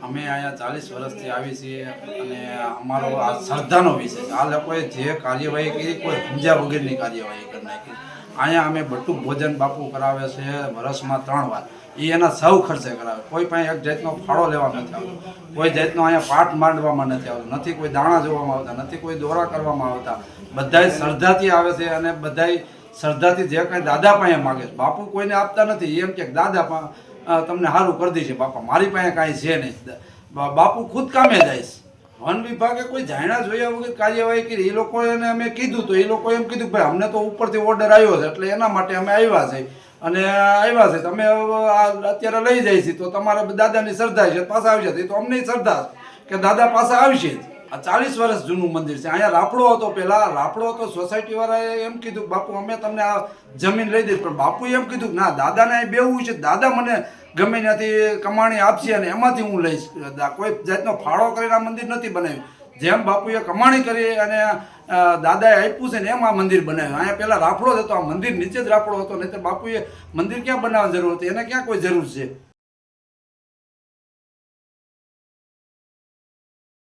અમે અહીંયા 40 વર્ષથી આવી છીએ અને અમારો આ શ્રદ્ધાનો વિષય છે. આ લોકોએ જે કાર્યવાહી કરી કોઈ સમજ્યા વગરની કાર્યવાહી કરી નાખી. અહીંયા અમે બટુક ભોજન બાપુ કરાવે છે વર્ષમાં 3 વાર. એ એના સૌ ખર્ચે કરાવે. કોઈ પાસે એક જાતનો ફાળો લેવા નથી આવતો, કોઈ જાતનો અહીંયા પાઠ માંડવામાં નથી આવતો, નથી કોઈ દાણા જોવામાં આવતા, નથી કોઈ દોરા કરવામાં આવતા. બધાય શ્રદ્ધાથી આવે છે અને બધાય શ્રદ્ધાથી જે કાંઈ દાદા પાસે માગે છે. બાપુ કોઈને આપતા નથી. એમ કે દાદા તમને સારું કરી દઈશે બાપા, મારી પાસે કાંઈ છે નહીં. બાપુ ખુદ કામે જાય છે. વન વિભાગે કોઈ જાણ્યા જોયા વગર કાર્યવાહી કરી. એ લોકોએ અમે કીધું તો એ લોકોએ એમ કીધું ભાઈ અમને તો ઉપરથી ઓર્ડર આવ્યો છે એટલે એના માટે અમે આવ્યા છે અને આવ્યા છે તમે અત્યારે લઈ જાય છે તો તમારે દાદાની શ્રદ્ધા છે પાછા આવી જશે. તો અમને શ્રદ્ધા કે દાદા પાછા આવશે જ. આ 40 વર્ષ જૂનું મંદિર છે. અહીંયા રાપડો હતો, પહેલા રાપડો હતો. સોસાયટી વાળાએ એમ કીધું બાપુ અમે તમને આ જમીન લઈ દઈશ, પણ બાપુએ એમ કીધું ના દાદાને અહીં બેવું છે, દાદા મને ગમે ત્યાંથી કમાણી આપશે અને એમાંથી હું લઈશ. કોઈ જાતનો ફાળો કરીને આ મંદિર નથી બનાવ્યું. જેમ બાપુએ કમાણી કરી અને દાદાએ આપ્યું છે ને એમ આ મંદિર બનાવ્યું. અહીંયા પહેલા રાફડો જ હતો, આ મંદિર નીચે જ રાફડો હતો. નહીં તો બાપુએ મંદિર ક્યાં બનાવવાની જરૂર હતી? એને ક્યાં કોઈ જરૂર છે?